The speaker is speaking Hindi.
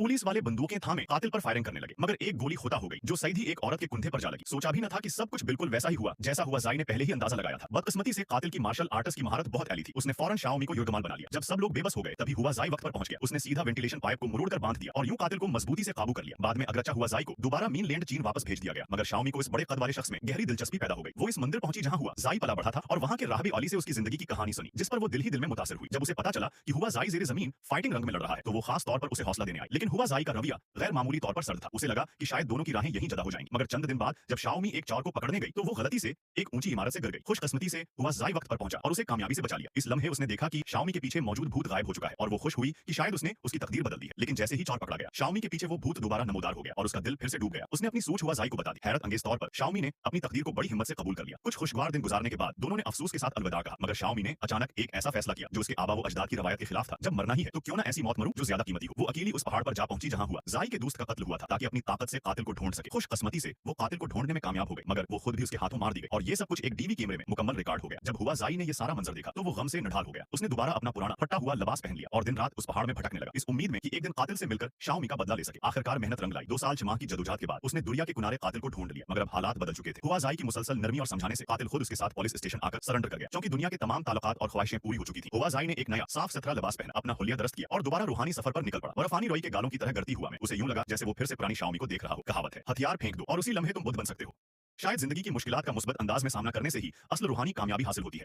पुलिस वाले बंदूकें थामे कातिल पर फायरिंग करने लगे, मगर एक गोली खुदा हो गई जो सीधी एक औरत के कुंधे पर जा लगी। सोचा भी न था कि सब कुछ बिल्कुल वैसा ही हुआ जैसा हुआजाई ने पहले ही अंदाजा लगाया था। बदकिस्मती से कातिल की मार्शल आर्टिस्ट की महारत बहुत ऐली थी। उसने फौरन शाओमी को युद्धमाल बना लिया। जब सब लोग बेबस हो गए तभी हुआजाई वक्त पर पहुंच गया। उसने सीधा वेंटिलेशन पाइप को मुड़कर बांध दिया और यूं कातिल को मजबूती से काबू कर लिया। बाद में अगरचा हुआजाई को दोबारा मीनलैंड चीन वापस भेज दिया गया, मगर शाओमी को इस बड़े कद वाले शख्स में गहरी दिलचस्पी पैदा हो गई। वो इस मंदिर पहुंची जहां हुआजाई पला बढ़ा था और वहां के राहबे अली से उसकी जिंदगी की कहानी सुनी, जिस पर वो दिल ही दिल में मुतासिर हुई। जब उसे पता चला कि हुआजाई जेरे जमीन फाइटिंग रंग में लड़ रहा है तो वो खास तौर पर उसे हौसला देने आई। लेकिन हुआजाई का रवैया गैर मामूली तौर पर सर्द था। उसे लगा कि शायद दोनों की राहें यहीं जदा हो जाएंगी। मगर चंद दिन बाद जब शाओमी एक चोर को पकड़ने गई तो वो गलती से एक ऊंची इमारत से गिर गई। खुशकिस्मती से हुआजाई वक्त पर पहुंचा और उसे कामयाबी से बचा लिया। इस लम्हे उसने देखा कि शाओमी के पीछे मौजूद भूत गायब हो चुका है और वो खुश हुई कि शायद उसने उसकी तकदीर बदल दी है। लेकिन जैसे ही चोर पकड़ा गया, शाओमी के पीछे वो भूत दोबारा नमूदार हो गया और उसका दिल फिर से डूब गया। उसने अपनी सूझ हुआजाई को बता दी। हैरत अंगेज तौर पर शाओमी ने अपनी तकदीर को बड़ी हिम्मत से कबूल कर लिया। कुछ खुशगवार दिन गुजारने के बाद दोनों ने अफसोस के साथ अलविदा कहा, मगर शाओमी ने अचानक एक ऐसा फैसला किया जो उसके आबा व अजदाद की रवायत के खिलाफ था। जब मरना ही है तो क्यों ना ऐसी मौत मरूं जो ज्यादा कीमती हो। वो अकेली उस पहाड़ पर जा पहुंची जहां हुआजाई के दोस्त का कत्ल हुआ था, ताकि अपनी ताकत से कातिल को ढूंढ सके। खुशकिस्मती से वो कातिल को ढूंढने में कामयाब हो गई, मगर वो खुद भी उसके हाथों मार दी गई और ये सब कुछ एक डीवी कैमरे में मुकम्मल रिकॉर्ड हो गया। जब हुआजाई ने ये सारा मंजर देखा तो वो गम से निढाल हो गया। उसने दोबारा अपना पुराना फटा हुआ लिबास पहन लिया और दिन रात उस पहाड़ में भटकने लगा, इस उम्मीद में कि एक दिन कातिल से मिलकर शाओमी का बदला ले सके। आखिरकार मेहनत रंग लाई। 2 साल 6 माह की जदोजहद के बाद उसने दुनिया के किनारे कातिल को ढूंढ लिया, मगर अब हालात बदल चुके थे। हुआजाई की मुसलसल नरमी और समझाने से कातिल खुद उसके साथ पुलिस स्टेशन आकर सरेंडर कर गया, क्योंकि दुनिया के तमाम ताल्लुकात और ख्वाहिशें पूरी हो चुकी थी। हुआजाई ने एक नया साफ सुथरा लिबास पहना, अपना हुलिया दुरुस्त किया और दोबारा रूहानी सफर पर निकल पड़ा। बर्फानी रोई के गालों की तरह गरती हुआ में उसे यूं लगा जैसे वो फिर से पुरानी शाओमी को देख रहा हो। कहावत है, हथियार फेंक दो और उसी लम्हे तुम बुद्ध बन सकते हो। शायद जिंदगी की मुश्किलात का मुस्बत अंदाज में सामना करने से ही असल रूहानी कामयाबी हासिल होती है।